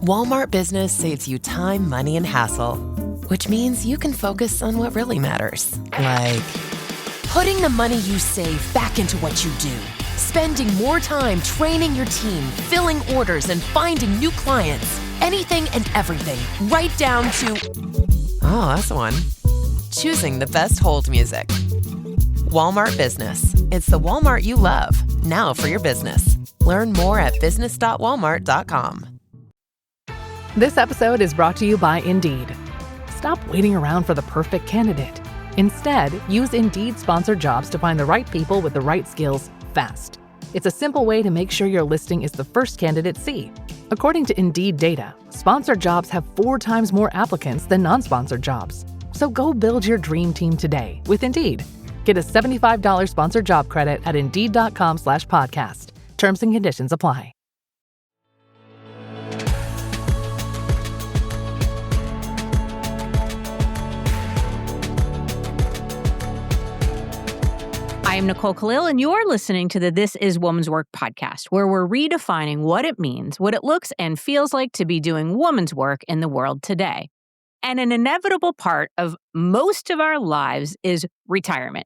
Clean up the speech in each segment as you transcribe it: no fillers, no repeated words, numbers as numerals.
Walmart Business saves you time, money, and hassle, which means you can focus on what really matters, like putting the money you save back into what you do, spending more time training your team, filling orders, and finding new clients. Anything and everything, right down to, oh, that's one, choosing the best hold music. Walmart Business. It's the Walmart you love, now for your business. Learn more at business.walmart.com. This episode is brought to you by Indeed. Stop waiting around for the perfect candidate. Instead, use Indeed sponsored jobs to find the right people with the right skills fast. It's a simple way to make sure your listing is the first candidates see. According to Indeed data, sponsored jobs have 4 times more applicants than non-sponsored jobs. So go build your dream team today with Indeed. Get a $75 sponsored job credit at Indeed.com/podcast. Terms and conditions apply. I'm Nicole Khalil, and you're listening to the This Is Woman's Work podcast, where we're redefining what it means, what it looks and feels like to be doing woman's work in the world today. And an inevitable part of most of our lives is retirement,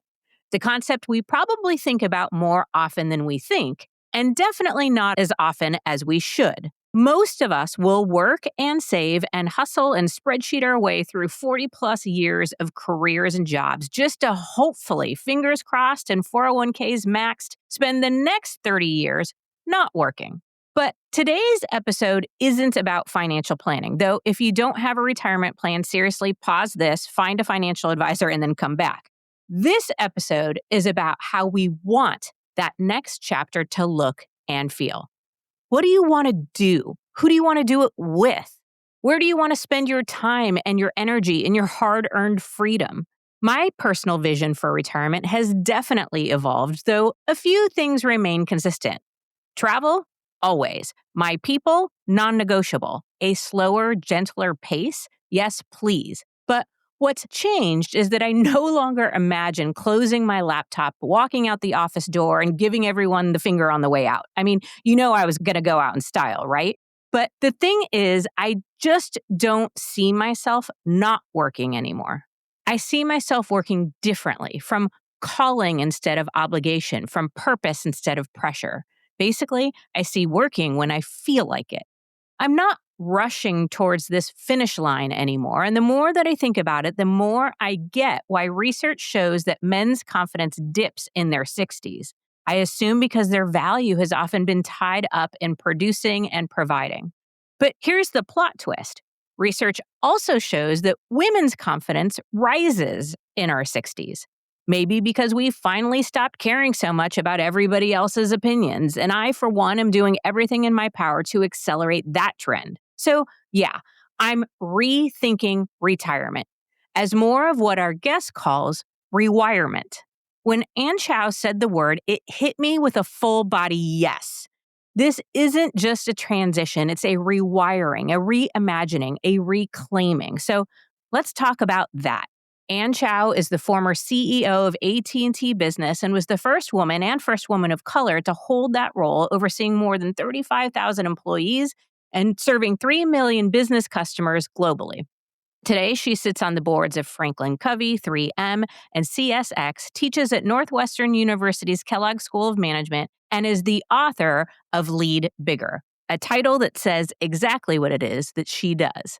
the concept we probably think about more often than we think, and definitely not as often as we should. Most of us will work and save and hustle and spreadsheet our way through 40 plus years of careers and jobs just to hopefully, fingers crossed and 401ks maxed, spend the next 30 years not working. But today's episode isn't about financial planning, though if you don't have a retirement plan, seriously pause this, find a financial advisor, and then come back. This episode is about how we want that next chapter to look and feel. What do you want to do? Who do you want to do it with? Where do you want to spend your time and your energy and your hard-earned freedom? My personal vision for retirement has definitely evolved, though a few things remain consistent. Travel, always. My people, non-negotiable. A slower, gentler pace, yes, please. But what's changed is that I no longer imagine closing my laptop, walking out the office door, and giving everyone the finger on the way out. I mean, you know I was going to go out in style, right? But the thing is, I just don't see myself not working anymore. I see myself working differently, from calling instead of obligation, from purpose instead of pressure. Basically, I see working when I feel like it. I'm not rushing towards this finish line anymore. And the more that I think about it, the more I get why research shows that men's confidence dips in their 60s. I assume because their value has often been tied up in producing and providing. But here's the plot twist. Research also shows that women's confidence rises in our 60s. Maybe because we finally stopped caring so much about everybody else's opinions. And I, for one, am doing everything in my power to accelerate that trend. So, yeah, I'm rethinking retirement as more of what our guest calls rewirement. When Chow said the word, it hit me with a full body yes. This isn't just a transition, it's a rewiring, a reimagining, a reclaiming. So let's talk about that. Chow is the former CEO of AT&T Business and was the first woman of color to hold that role, overseeing more than 35,000 employees and serving 3 million business customers globally. Today, she sits on the boards of Franklin Covey, 3M, and CSX, teaches at Northwestern University's Kellogg School of Management, and is the author of Lead Bigger, a title that says exactly what it is that she does.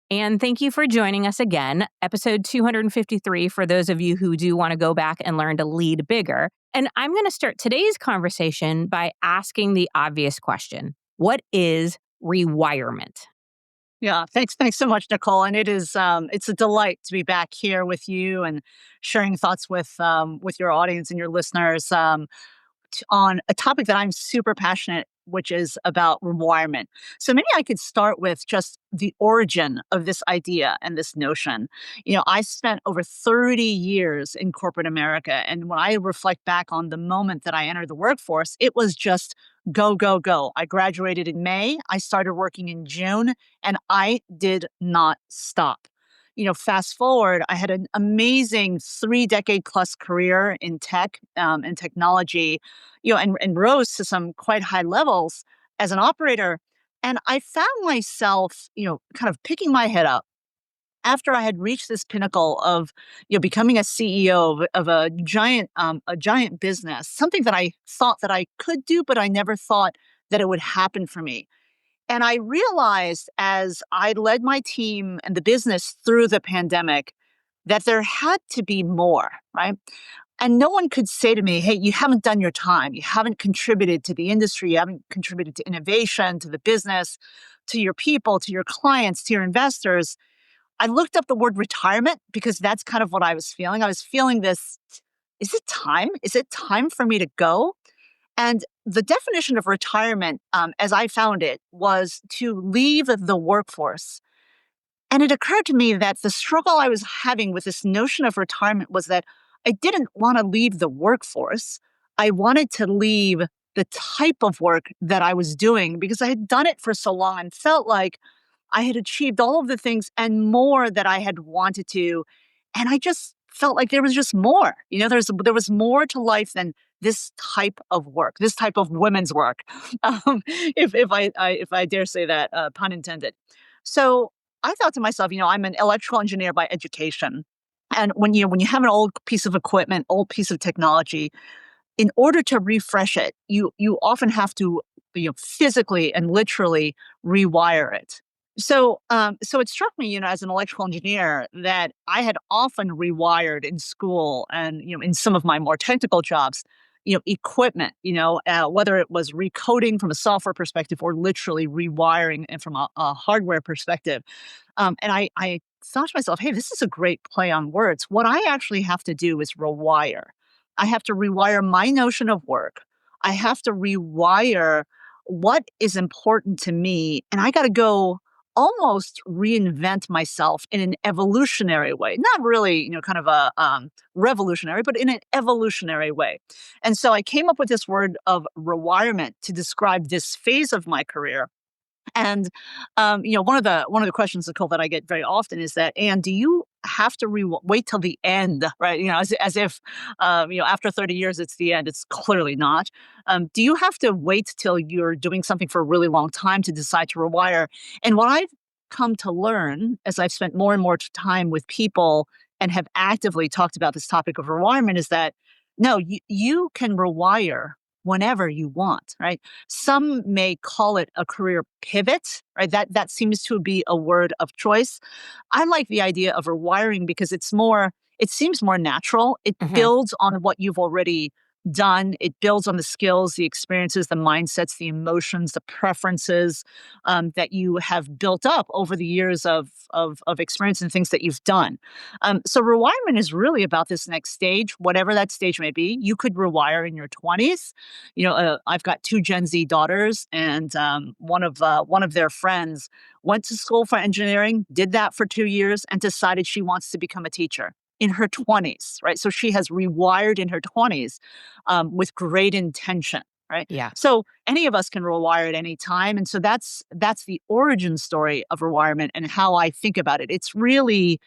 And thank you for joining us again, episode 253, for those of you who do want to go back and learn to lead bigger. And I'm going to start today's conversation by asking the obvious question. What is rewirement? Yeah, thanks so much, Nicole. And it's a delight to be back here with you and sharing thoughts with your audience and your listeners on a topic that I'm super passionate, which is about rewirement. So maybe I could start with just the origin of this idea and this notion. You know, I spent over 30 years in corporate America, and when I reflect back on the moment that I entered the workforce, it was just go, go, go. I graduated in May, I started working in June, and I did not stop. You know, fast forward, I had an amazing 3-decade plus career in tech and technology, you know, and rose to some quite high levels as an operator. And I found myself, kind of picking my head up after I had reached this pinnacle of, becoming a CEO of a giant business, something that I thought that I could do, but I never thought that it would happen for me. And I realized as I led my team and the business through the pandemic that there had to be more, right? And no one could say to me, hey, you haven't done your time. You haven't contributed to the industry. You haven't contributed to innovation, to the business, to your people, to your clients, to your investors. I looked up the word retirement because that's kind of what I was feeling. I was feeling this, is it time? Is it time for me to go? And the definition of retirement, as I found it, was to leave the workforce. And it occurred to me that the struggle I was having with this notion of retirement was that I didn't want to leave the workforce. I wanted to leave the type of work that I was doing because I had done it for so long and felt like I had achieved all of the things and more that I had wanted to. And I just felt like there was just more. There was more to life than this type of work, this type of women's work, if I dare say that, pun intended. So I thought to myself, I'm an electrical engineer by education. And when you have an old piece of equipment, old piece of technology, in order to refresh it, you often have to physically and literally rewire it. So it struck me, as an electrical engineer, that I had often rewired in school and in some of my more technical jobs, equipment, whether it was recoding from a software perspective or literally rewiring and from a hardware perspective. And I thought to myself, hey, this is a great play on words. What I actually have to do is rewire. I have to rewire my notion of work. I have to rewire what is important to me. And I got to go almost reinvent myself in an evolutionary way. Not really, kind of a revolutionary, but in an evolutionary way. And so I came up with this word of rewirement to describe this phase of my career. And one of the questions, Nicole, that I get very often is that, "And do you have to wait till the end?" Right? As if after 30 years it's the end. It's clearly not. Do you have to wait till you're doing something for a really long time to decide to rewire? And what I've come to learn as I've spent more and more time with people and have actively talked about this topic of rewirement is that no, you can rewire whenever you want, right? Some may call it a career pivot, right? That seems to be a word of choice. I like the idea of rewiring because it seems more natural. It builds on what you've already done. It builds on the skills, the experiences, the mindsets, the emotions, the preferences that you have built up over the years of experience and things that you've done. So rewirement is really about this next stage, whatever that stage may be. You could rewire in your 20s. I've got two Gen Z daughters, and one of their friends went to school for engineering, did that for 2 years, and decided she wants to become a teacher in her 20s, right? So she has rewired in her 20s with great intention, right? Yeah. So any of us can rewire at any time. And so that's the origin story of rewirement and how I think about it. It's really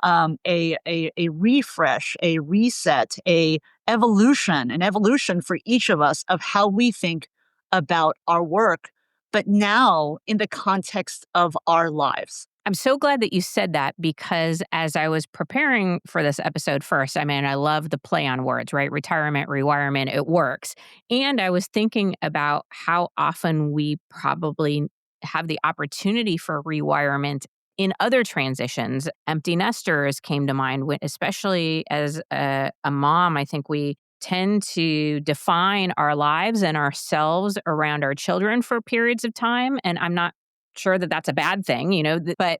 a refresh, a reset, an evolution for each of us of how we think about our work, but now in the context of our lives. I'm so glad that you said that because as I was preparing for this episode first, I mean, I love the play on words, right? Retirement, rewirement, it works. And I was thinking about how often we probably have the opportunity for rewirement in other transitions. Empty nesters came to mind, especially as a mom. I think we tend to define our lives and ourselves around our children for periods of time. And I'm not sure that that's a bad thing, but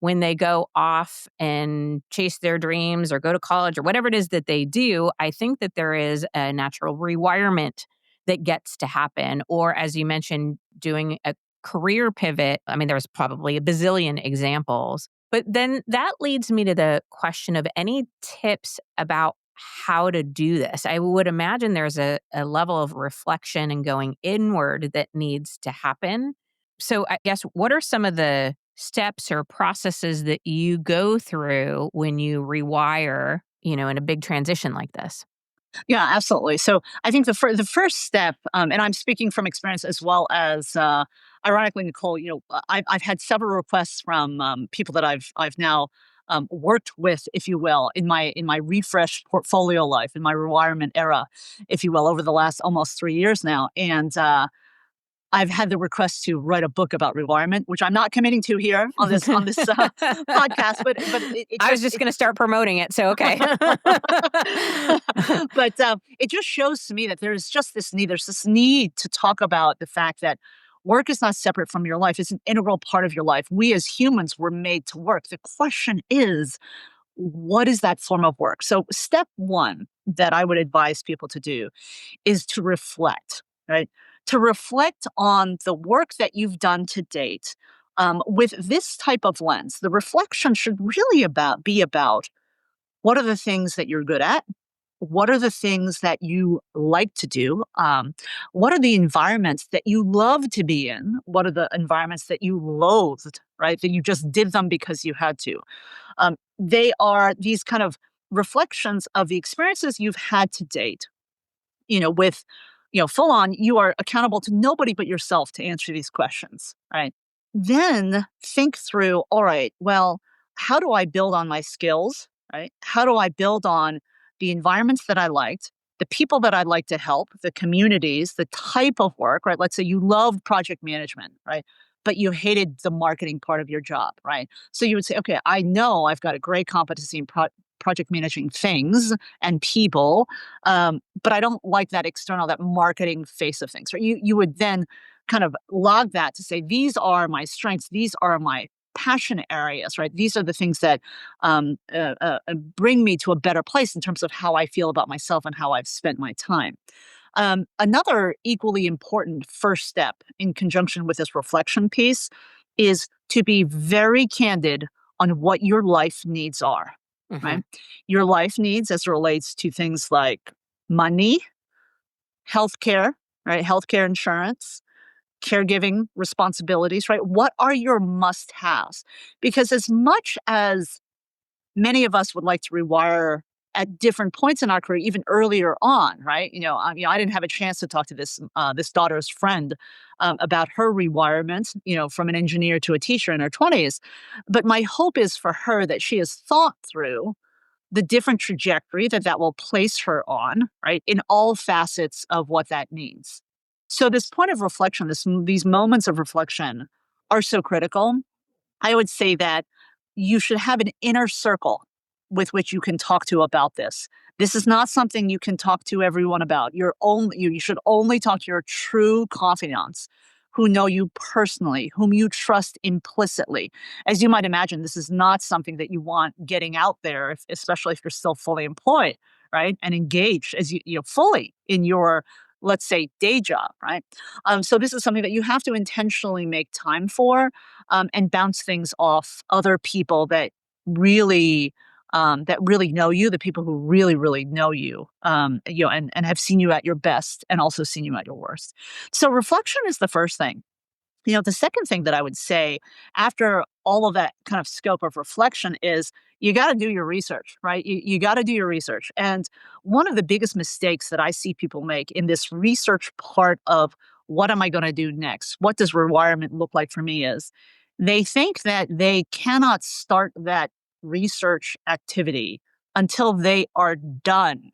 when they go off and chase their dreams or go to college or whatever it is that they do, I think that there is a natural rewirement that gets to happen. Or as you mentioned, doing a career pivot. I mean, there's probably a bazillion examples. But then that leads me to the question of any tips about how to do this. I would imagine there's a level of reflection and going inward that needs to happen. So I guess what are some of the steps or processes that you go through when you rewire, in a big transition like this? Yeah, absolutely. So I think the first step, and I'm speaking from experience as well as ironically, Nicole, I've had several requests from people that I've now worked with, if you will, in my refreshed portfolio life, in my rewirement era, if you will, over the last almost 3 years now. And I've had the request to write a book about rewirement, which I'm not committing to here on this podcast, but it I was just just going to start promoting it, so okay. but it just shows to me that there's just this need. There's this need to talk about the fact that work is not separate from your life. It's an integral part of your life. We as humans were made to work. The question is, what is that form of work? So step one that I would advise people to do is to reflect, right? To reflect on the work that you've done to date with this type of lens. The reflection should really be about what are the things that you're good at? What are the things that you like to do? What are the environments that you love to be in? What are the environments that you loathed, right? That you just did them because you had to. They are these kind of reflections of the experiences you've had to date, with, full on, you are accountable to nobody but yourself to answer these questions, right? Then think through, all right, well, how do I build on my skills, right? How do I build on the environments that I liked, the people that I'd like to help, the communities, the type of work, right? Let's say you loved project management, right? But you hated the marketing part of your job, right? So you would say, okay, I know I've got a great competency in project managing things and people, but I don't like that external, that marketing face of things. Right? You would then kind of log that to say, these are my strengths, these are my passion areas, right? These are the things that bring me to a better place in terms of how I feel about myself and how I've spent my time. Another equally important first step in conjunction with this reflection piece is to be very candid on what your life needs are. Right? Your life needs as it relates to things like money, healthcare, right? Healthcare insurance, caregiving responsibilities, right? What are your must-haves? Because as much as many of us would like to rewire at different points in our career, even earlier on, right? I didn't have a chance to talk to this daughter's friend about her rewirement, from an engineer to a teacher in her 20s. But my hope is for her that she has thought through the different trajectory that will place her on, right, in all facets of what that means. So this point of reflection, these moments of reflection are so critical. I would say that you should have an inner circle with which you can talk to about this. This is not something you can talk to everyone about. You should only talk to your true confidants who know you personally, whom you trust implicitly. As you might imagine, this is not something that you want getting out there, especially if you're still fully employed, right? And engaged as fully in your, let's say, day job, right? So this is something that you have to intentionally make time for, and bounce things off other people that really know you, the people who really, really know you, and have seen you at your best and also seen you at your worst. So reflection is the first thing. The second thing that I would say after all of that kind of scope of reflection is you got to do your research, right? You got to do your research. And one of the biggest mistakes that I see people make in this research part of what am I going to do next? What does rewirement look like for me is they think that they cannot start that research activity until they are done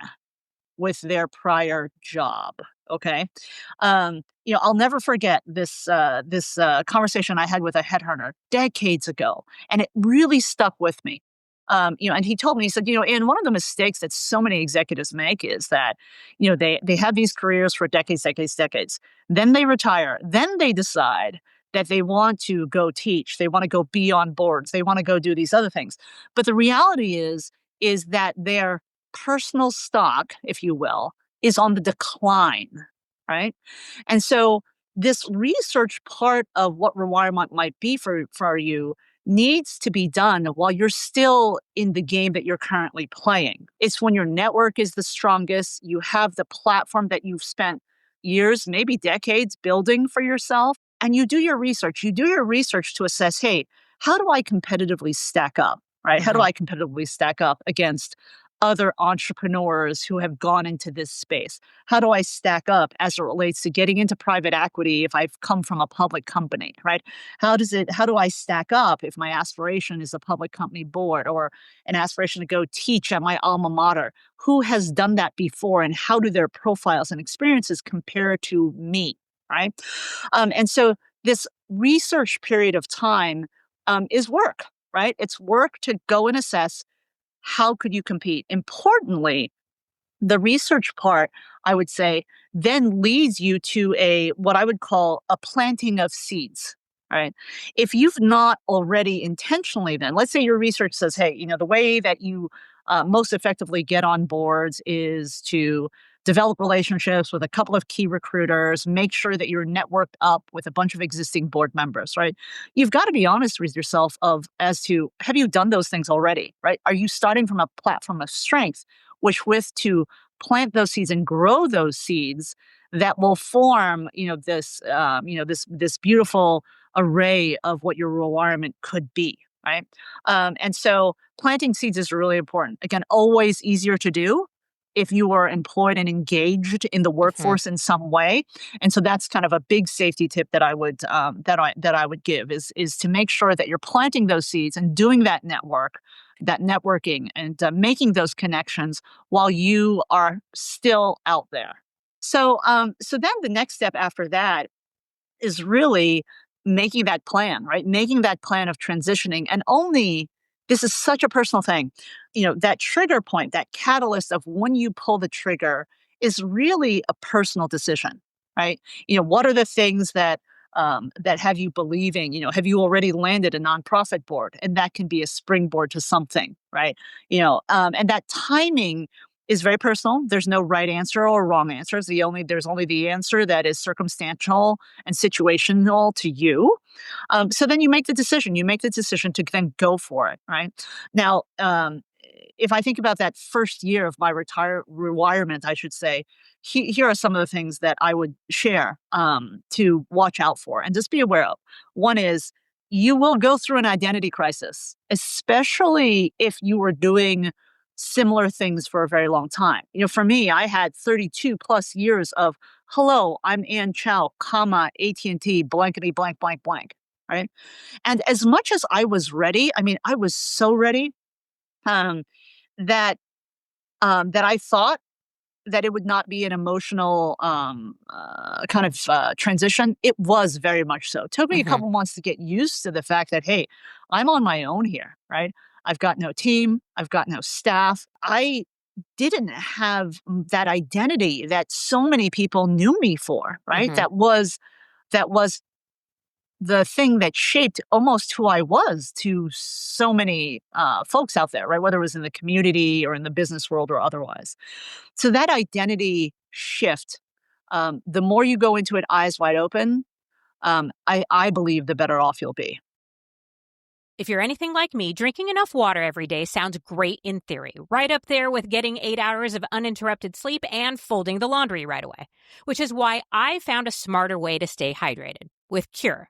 with their prior job. Okay. I'll never forget this conversation I had with a headhunter decades ago, and it really stuck with me. And he told me, he said, and one of the mistakes that so many executives make is that, they have these careers for decades. Then they retire. Then they decide that they want to go teach. They want to go be on boards. They want to go do these other things. But the reality is that their personal stock, if you will, is on the decline, right? And so this research part of what rewirement might be for you needs to be done while you're still in the game that you're currently playing. It's when your network is the strongest, you have the platform that you've spent years, maybe decades building for yourself, and you do your research. You do your research to assess, hey, how do I competitively stack up, right? How do I competitively stack up against other entrepreneurs who have gone into this space? How do I stack up as it relates to getting into private equity if I've come from a public company, right? How do I stack up if my aspiration is a public company board or an aspiration to go teach at my alma mater? Who has done that before, and how do their profiles and experiences compare to me, right? And so this research period of time is work, right? It's work to go and assess how could you compete. Importantly, the research part, I would say, then leads you to what I would call a planting of seeds. Right. If you've not already intentionally, then let's say your research says, hey, the way that you most effectively get on boards is to develop relationships with a couple of key recruiters, make sure that you're networked up with a bunch of existing board members, right? You've got to be honest with yourself as to, have you done those things already, right? Are you starting from a platform of strength, which with to plant those seeds and grow those seeds that will form, this beautiful array of what your rewirement could be, right? And so planting seeds is really important. Again, always easier to do if you are employed and engaged in the workforce in some way. And so that's kind of a big safety tip that I would that I would give is to make sure that you're planting those seeds and doing that networking and making those connections while you are still out there. So then the next step after that is really making that plan, right? Making that plan of transitioning. And this is such a personal thing. That trigger point, that catalyst of when you pull the trigger is really a personal decision, right? What are the things that have you believing? Have you already landed a nonprofit board? And that can be a springboard to something, right? And that timing is very personal. There's no right answer or wrong answer. There's only the answer that is circumstantial and situational to you. So then you make the decision. You make the decision to then go for it, right? Now, if I think about that first year of my rewirement, I should say, here are some of the things that I would share to watch out for and just be aware of. One is you will go through an identity crisis, especially if you were doing similar things for a very long time. For me, I had 32 plus years of, hello, I'm Ann Chow, AT&T, blankety blank, blank, blank, right? And as much as I was ready, I was so ready that I thought that it would not be an emotional kind of transition. It was very much so. It took me a couple months to get used to the fact that, hey, I'm on my own here, right? I've got no team. I've got no staff. I didn't have that identity that so many people knew me for, right? That was the thing that shaped almost who I was to so many folks out there, right? Whether it was in the community or in the business world or otherwise. So that identity shift, the more you go into it eyes wide open, I believe the better off you'll be. If you're anything like me, drinking enough water every day sounds great in theory, right up there with getting 8 hours of uninterrupted sleep and folding the laundry right away, which is why I found a smarter way to stay hydrated with Cure.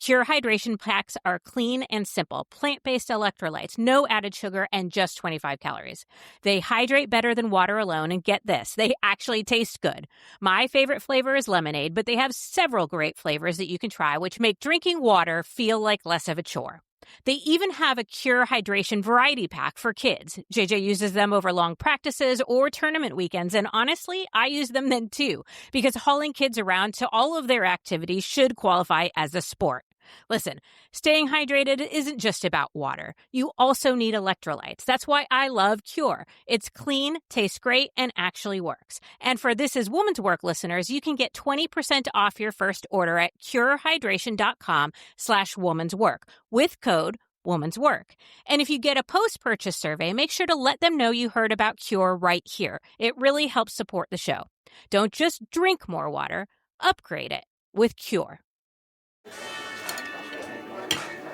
Cure hydration packs are clean and simple, plant-based electrolytes, no added sugar, and just 25 calories. They hydrate better than water alone, and get this, they actually taste good. My favorite flavor is lemonade, but they have several great flavors that you can try, which make drinking water feel like less of a chore. They even have a Cure Hydration variety pack for kids. JJ uses them over long practices or tournament weekends, and honestly, I use them then too, because hauling kids around to all of their activities should qualify as a sport. Listen, staying hydrated isn't just about water. You also need electrolytes. That's why I love Cure. It's clean, tastes great, and actually works. And for This Is Woman's Work listeners, you can get 20% off your first order at curehydration.com/womanswork with code womanswork. And if you get a post-purchase survey, make sure to let them know you heard about Cure right here. It really helps support the show. Don't just drink more water, upgrade it with Cure.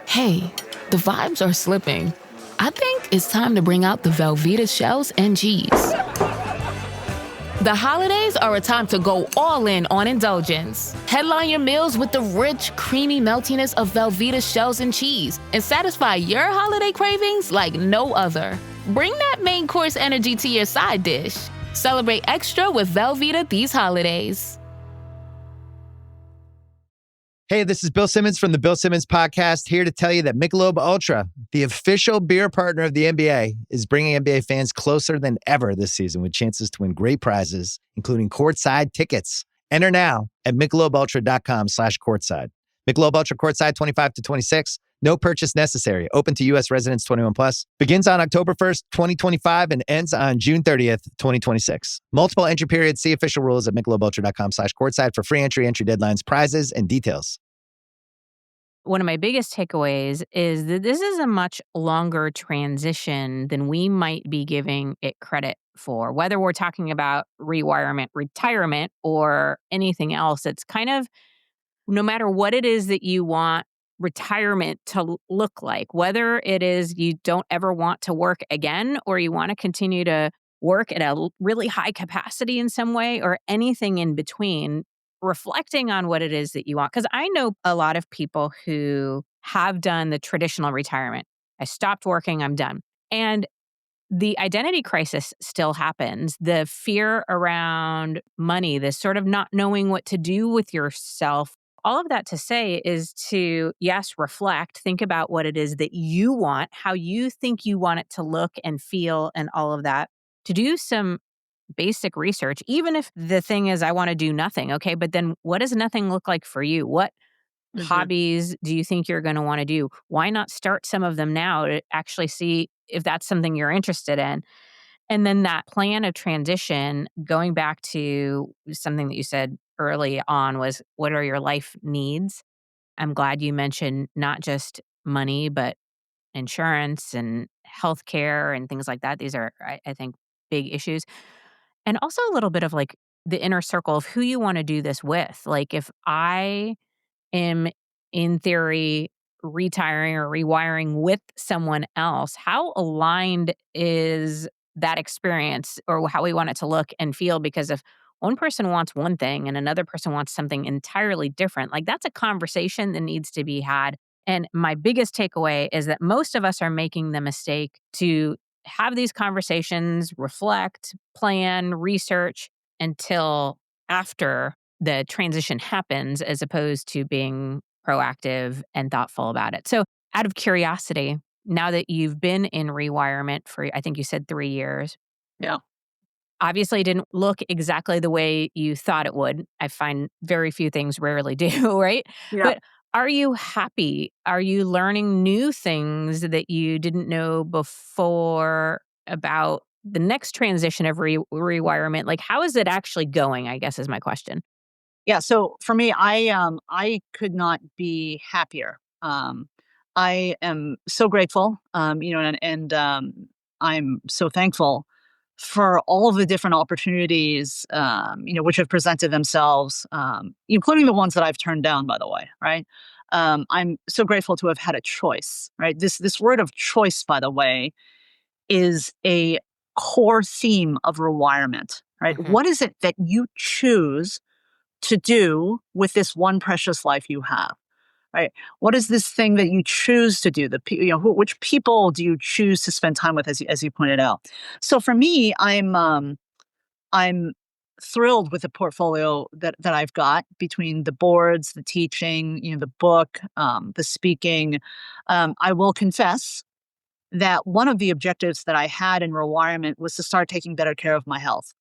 Hey, the vibes are slipping. I think it's time to bring out the Velveeta shells and cheese. The holidays are a time to go all in on indulgence. Headline your meals with the rich, creamy meltiness of Velveeta shells and cheese and satisfy your holiday cravings like no other. Bring that main course energy to your side dish. Celebrate extra with Velveeta these holidays. Hey, this is Bill Simmons from the Bill Simmons Podcast, here to tell you that Michelob Ultra, the official beer partner of the NBA, is bringing NBA fans closer than ever this season with chances to win great prizes, including courtside tickets. Enter now at michelobultra.com/courtside. Michelob Ultra Courtside 25 to 26. No purchase necessary. Open to U.S. residents 21 plus. Begins on October 1st, 2025 and ends on June 30th, 2026. Multiple entry periods. See official rules at michelobultra.com/courtside for free entry deadlines, prizes, and details. One of my biggest takeaways is that this is a much longer transition than we might be giving it credit for. Whether we're talking about rewirement, retirement, or anything else, it's kind of no matter what it is that you want retirement to look like, whether it is you don't ever want to work again or you want to continue to work at a really high capacity in some way or anything in between, reflecting on what it is that you want. Because I know a lot of people who have done the traditional retirement. I stopped working, I'm done. And the identity crisis still happens. The fear around money, this sort of not knowing what to do with yourself. All of that to say is to, yes, reflect, think about what it is that you want, how you think you want it to look and feel and all of that. To do some basic research, even if the thing is, I want to do nothing. Okay, but then what does nothing look like for you? What hobbies do you think you're going to want to do? Why not start some of them now to actually see if that's something you're interested in? And then that plan of transition, going back to something that you said early on was, what are your life needs? I'm glad you mentioned not just money, but insurance and healthcare and things like that. These are, I think, big issues. And also a little bit of like the inner circle of who you want to do this with. Like if I am in theory retiring or rewiring with someone else, how aligned is that experience or how we want it to look and feel? Because if one person wants one thing and another person wants something entirely different, like that's a conversation that needs to be had. And my biggest takeaway is that most of us are making the mistake to have these conversations, reflect, plan, research until after the transition happens, as opposed to being proactive and thoughtful about it. So, out of curiosity, now that you've been in rewirement for, I think you said 3 years, Yeah. obviously it didn't look exactly the way you thought it would. I find very few things rarely do, right? Yeah. But are you happy? Are you learning new things that you didn't know before about the next transition of rewirement? Like, how is it actually going, I guess is my question. Yeah, so for me, I could not be happier. I am so grateful, and I'm so thankful for all of the different opportunities, which have presented themselves, including the ones that I've turned down, by the way, right? I'm so grateful to have had a choice, right? This word of choice, by the way, is a core theme of rewirement, right? Mhm. What is it that you choose to do with this one precious life you have, right? What is this thing that you choose to do? Which people do you choose to spend time with, as you pointed out? So for me, I'm thrilled with the portfolio that I've got between the boards, the teaching, the book, the speaking. I will confess that one of the objectives that I had in rewirement was to start taking better care of my health.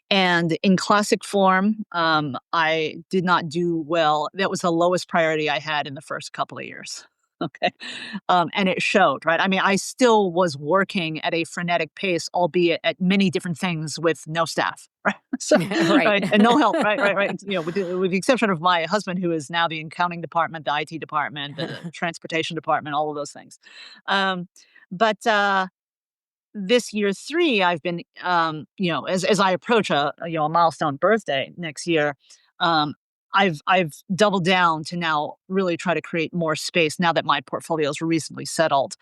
And in classic form, I did not do well. That was the lowest priority I had in the first couple of years. Okay. And it showed, right? I mean, I still was working at a frenetic pace, albeit at many different things with no staff, right? So, Right. right. And no help, right, right, right. With the exception of my husband, who is now the accounting department, the IT department, the transportation department, all of those things. But this year 3, I've been, as I approach a milestone birthday next year, I've doubled down to now really try to create more space now that my portfolio is reasonably settled,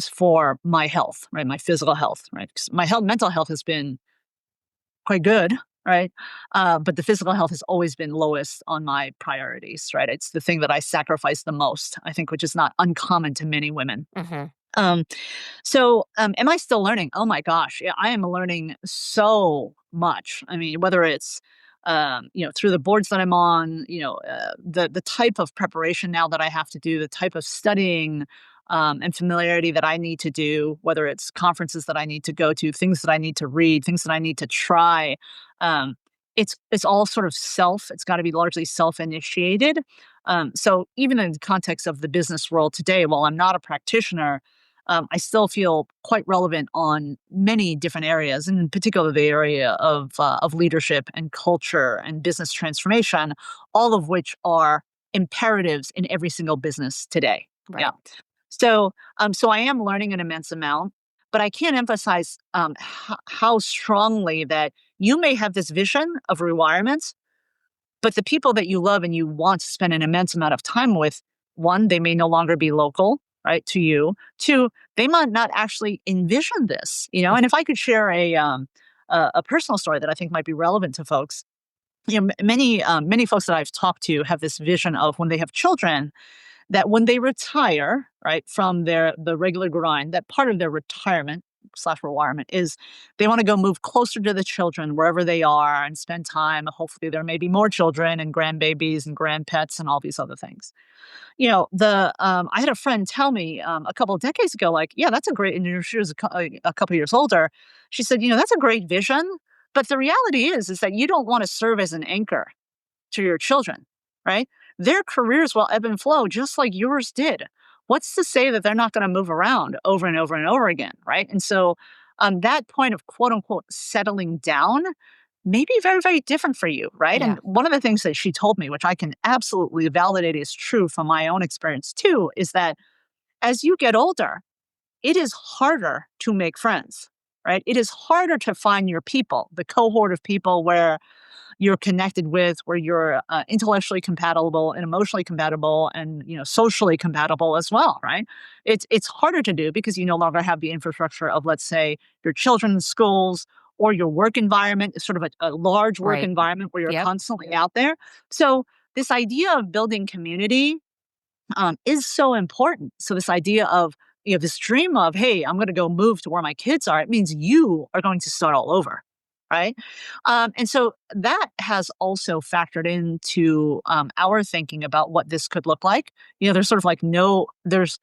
for my health, right? My physical health, right? 'Cause my mental health has been quite good, right? But the physical health has always been lowest on my priorities, right? It's the thing that I sacrifice the most, I think, which is not uncommon to many women. Mhm. Um, am I still learning? Oh my gosh, yeah, I am learning so much. I mean, whether it's through the boards that I'm on, the type of preparation now that I have to do, the type of studying and familiarity that I need to do, whether it's conferences that I need to go to, things that I need to read, things that I need to try. Um, it's all sort of self. It's got to be largely self-initiated. So even in the context of the business world today, while I'm not a practitioner, I still feel quite relevant on many different areas, and in particular the area of leadership and culture and business transformation, all of which are imperatives in every single business today. Right. Yeah. So I am learning an immense amount, but I can't emphasize how strongly that you may have this vision of rewirement, but the people that you love and you want to spend an immense amount of time with, one, they may no longer be local, right, to you. Two, they might not actually envision this, And if I could share a personal story that I think might be relevant to folks, many folks that I've talked to have this vision of when they have children, that when they retire, right, from the regular grind, that part of their retirement slash rewirement is they want to go move closer to the children wherever they are and spend time. Hopefully there may be more children and grandbabies and grandpets and all these other things. I had a friend tell me a couple of decades ago, like, yeah, that's a great, and she was a couple of years older. She said, that's a great vision, but the reality is that you don't want to serve as an anchor to your children, right? Their careers will ebb and flow just like yours did. What's to say that they're not going to move around over and over and over again, right? And so that point of quote unquote settling down may be very, very different for you, right? Yeah. And one of the things that she told me, which I can absolutely validate is true from my own experience too, is that as you get older, it is harder to make friends, right? It is harder to find your people, the cohort of people where you're connected with, where you're intellectually compatible and emotionally compatible and socially compatible as well, right? It's harder to do because you no longer have the infrastructure of, let's say, your children's schools or your work environment is sort of a large work Right. environment where you're Yep. constantly out there. So this idea of building community is so important. So this idea of this dream of, hey, I'm going to go move to where my kids are. It means you are going to start all over, right? And so that has also factored into our thinking about what this could look like. There's sort of like there's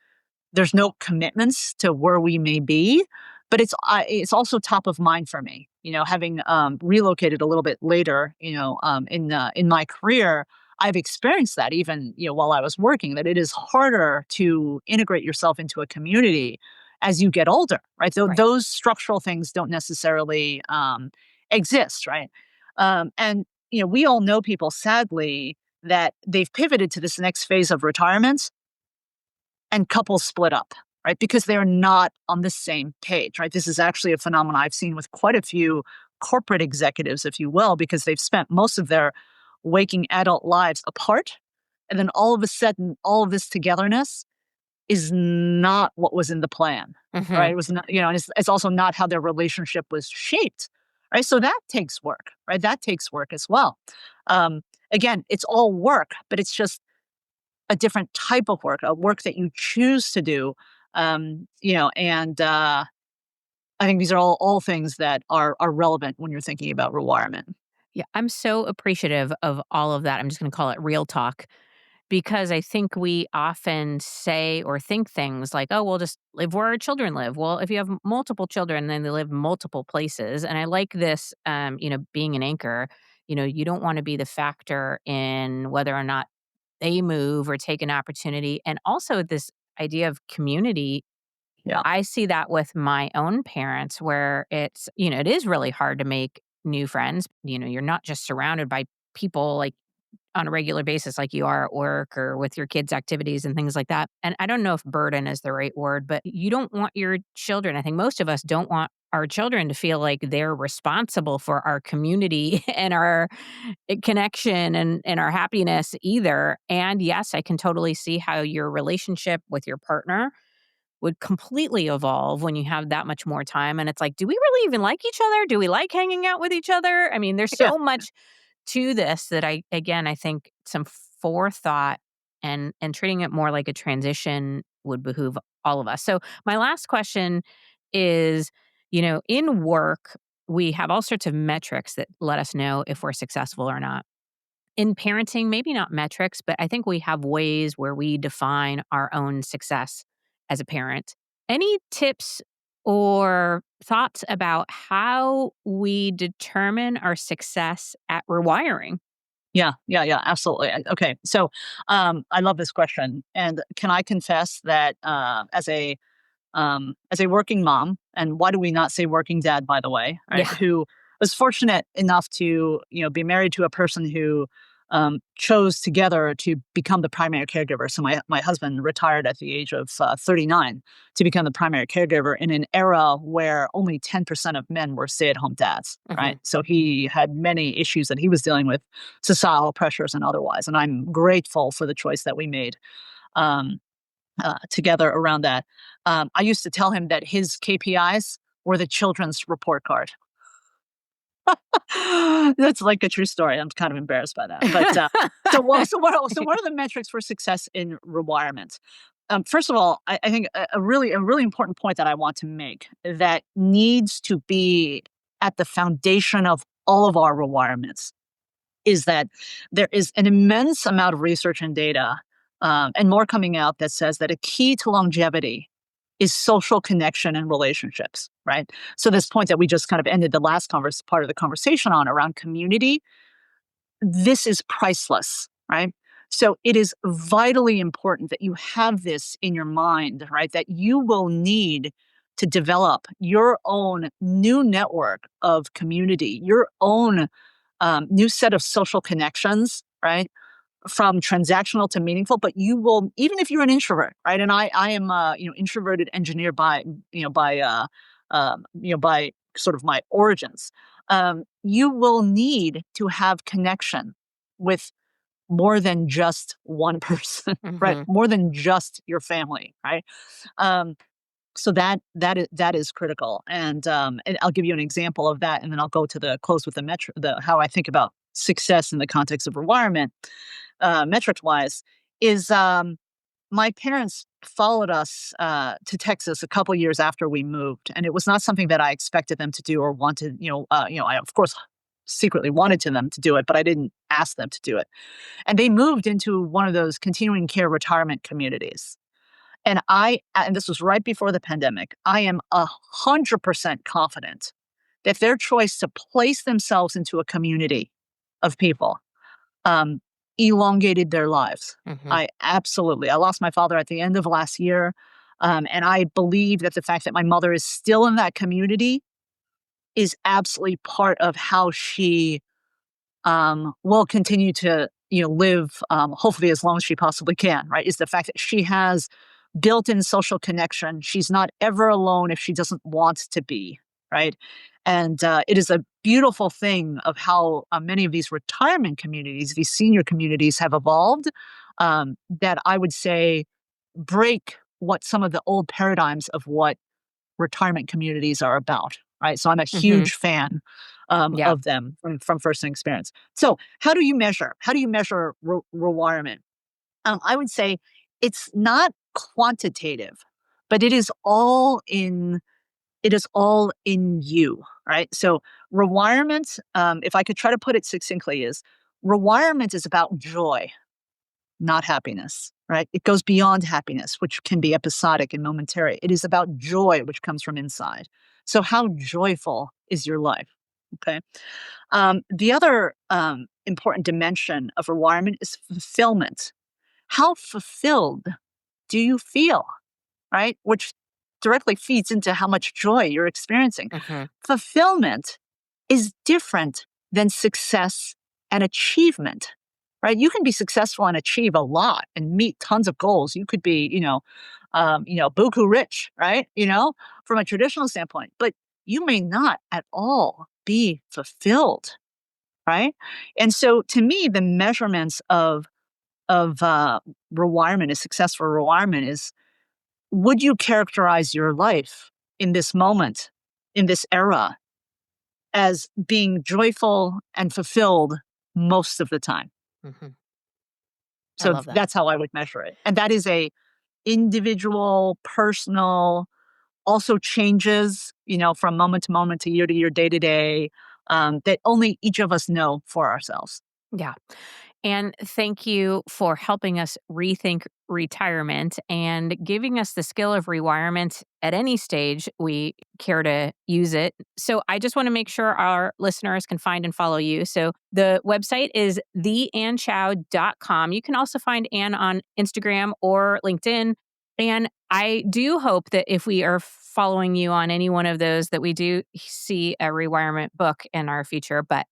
no commitments to where we may be, but it's also top of mind for me. Having relocated a little bit later, in my career, I've experienced that even while I was working, that it is harder to integrate yourself into a community as you get older, right? So Right. those structural things don't necessarily exist, right? And we all know people, sadly, that they've pivoted to this next phase of retirement and couples split up, right? Because they're not on the same page, right? This is actually a phenomenon I've seen with quite a few corporate executives, if you will, because they've spent most of their waking adult lives apart. And then all of a sudden, all of this togetherness is not what was in the plan, right? Mhm. It was not, and it's also not how their relationship was shaped, right? So that takes work, right? That takes work as well. Again, it's all work, but it's just a different type of work, a work that you choose to do. And I think these are all things that are relevant when you're thinking about rewirement. Yeah, I'm so appreciative of all of that. I'm just going to call it real talk because I think we often say or think things like, oh, we'll just live where our children live. Well, if you have multiple children, then they live multiple places. And I like this, being an anchor, you don't want to be the factor in whether or not they move or take an opportunity. And also this idea of community. Yeah. I see that with my own parents where it is really hard to make new friends. You're not just surrounded by people like on a regular basis like you are at work or with your kids' activities and things like that. And I don't know if burden is the right word, but you don't want your children, I think most of us don't want our children to feel like they're responsible for our community and our connection and our happiness either. And yes, I can totally see how your relationship with your partner would completely evolve when you have that much more time. And it's like, do we really even like each other? Do we like hanging out with each other? I mean, there's Yeah. so much to this that I think some forethought and treating it more like a transition would behoove all of us. So my last question is, in work, we have all sorts of metrics that let us know if we're successful or not. In parenting, maybe not metrics, but I think we have ways where we define our own success as a parent. Any tips or thoughts about how we determine our success at rewiring? Yeah, absolutely. Okay, so I love this question, and can I confess that as a working mom, and why do we not say working dad, by the way, right? Yeah. Who was fortunate enough to be married to a person who chose together to become the primary caregiver. So my husband retired at the age of 39 to become the primary caregiver in an era where only 10% of men were stay-at-home dads, right? So he had many issues that he was dealing with, societal pressures and otherwise. And I'm grateful for the choice that we made. Um, Together around that. I used to tell him that his KPIs were the children's report card. That's like a true story. I'm kind of embarrassed by that. But what are the metrics for success in rewirement? First of all, I think a really important point that I want to make that needs to be at the foundation of all of our rewirements is that there is an immense amount of research and data, and more coming out, that says that a key to longevity is social connection and relationships, right? So this point that we just kind of ended the last part of the conversation on around community, this is priceless, right? So it is vitally important that you have this in your mind, right? That you will need to develop your own new network of community, your own new set of social connections, right? From transactional to meaningful, but you will, even if you're an introvert, right? And I am introverted engineer by sort of my origins. You will need to have connection with more than just one person, right? More than just your family, right? Um, so that is critical, and I'll give you an example of that, and then I'll go to the close with the how I think about success in the context of rewirement, metrics wise, is my parents followed us to Texas a couple years after we moved, and it was not something that I expected them to do or wanted. I of course secretly wanted them to do it, but I didn't ask them to do it. And they moved into one of those continuing care retirement communities. And this was right before the pandemic. I am 100% confident that their choice to place themselves into a community of people um, elongated their lives. I lost my father at the end of last year. And I believe that the fact that my mother is still in that community is absolutely part of how she will continue to live, hopefully as long as she possibly can, right? Is the fact that she has built-in social connection. She's not ever alone if she doesn't want to be, right? And it is a beautiful thing of how many of these retirement communities, these senior communities, have evolved, that I would say break what some of the old paradigms of what retirement communities are about, right? So I'm a huge fan Yeah. of them from first experience. So how do you measure? How do you measure rewirement? I would say it's not quantitative, but it is all in you, right? So rewirement, if I could try to put it succinctly, is rewirement is about joy, not happiness, right? It goes beyond happiness, which can be episodic and momentary. It is about joy, which comes from inside. So how joyful is your life? Okay. The other important dimension of rewirement is fulfillment. How fulfilled do you feel, right? Which directly feeds into how much joy you're experiencing. Fulfillment is different than success and achievement, right? You can be successful and achieve a lot and meet tons of goals. You could be, buku rich, right? From a traditional standpoint, but you may not at all be fulfilled, right? And so, to me, the measurements of rewirement, is successful rewirement, is: would you characterize your life in this moment, in this era, as being joyful and fulfilled most of the time? So love that. that's how I would measure it. And that is a individual, personal, also changes, from moment to moment, to year, day to day, that only each of us know for ourselves. Yeah. And thank you for helping us rethink retirement and giving us the skill of rewirement at any stage we care to use it. So I just want to make sure our listeners can find and follow you. So the website is theannchow.com. You can also find Anne on Instagram or LinkedIn. And I do hope that if we are following you on any one of those, that we do see a rewirement book in our future, but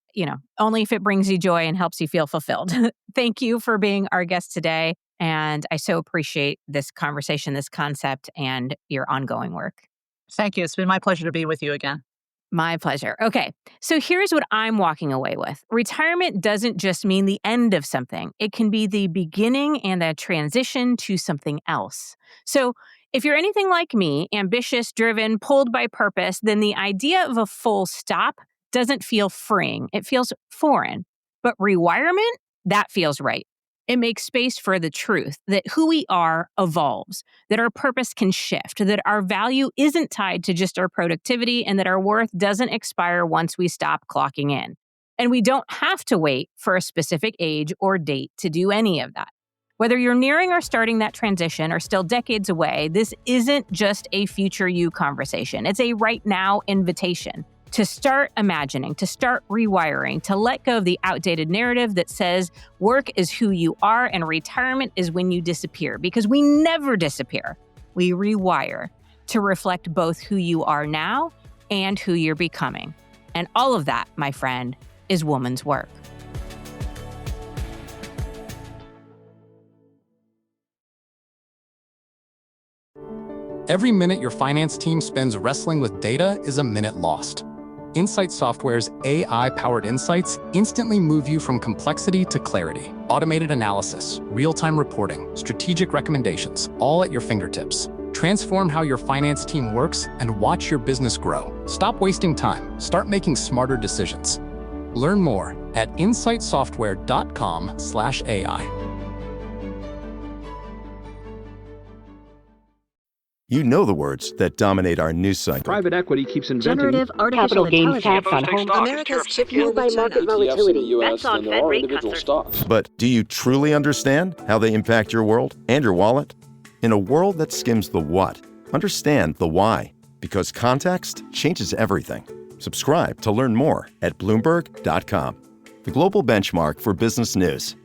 only if it brings you joy and helps you feel fulfilled. Thank you for being our guest today. And I so appreciate this conversation, this concept, and your ongoing work. Thank you. It's been my pleasure to be with you again. My pleasure. Okay, so here's what I'm walking away with. Retirement doesn't just mean the end of something. It can be the beginning and a transition to something else. So if you're anything like me, ambitious, driven, pulled by purpose, then the idea of a full stop doesn't feel freeing. It feels foreign. But rewirement, that feels right. It makes space for the truth that who we are evolves, that our purpose can shift, that our value isn't tied to just our productivity, and that our worth doesn't expire once we stop clocking in. And we don't have to wait for a specific age or date to do any of that. Whether you're nearing or starting that transition or still decades away, this isn't just a future you conversation. It's a right now invitation to start imagining, to start rewiring, to let go of the outdated narrative that says work is who you are and retirement is when you disappear. Because we never disappear. We rewire to reflect both who you are now and who you're becoming. And all of that, my friend, is woman's work. Every minute your finance team spends wrestling with data is a minute lost. Insight Software's AI-powered insights instantly move you from complexity to clarity. Automated analysis, real-time reporting, strategic recommendations, all at your fingertips. Transform how your finance team works and watch your business grow. Stop wasting time. Start making smarter decisions. Learn more at insightsoftware.com/AI. You know the words that dominate our news cycle. Private equity keeps inventing generative artificial intelligence. tax on home. America's chip fueled by market volatility. Bets on Fed rate cuts. But do you truly understand how they impact your world and your wallet? In a world that skims the what, understand the why. Because context changes everything. Subscribe to learn more at Bloomberg.com, the global benchmark for business news.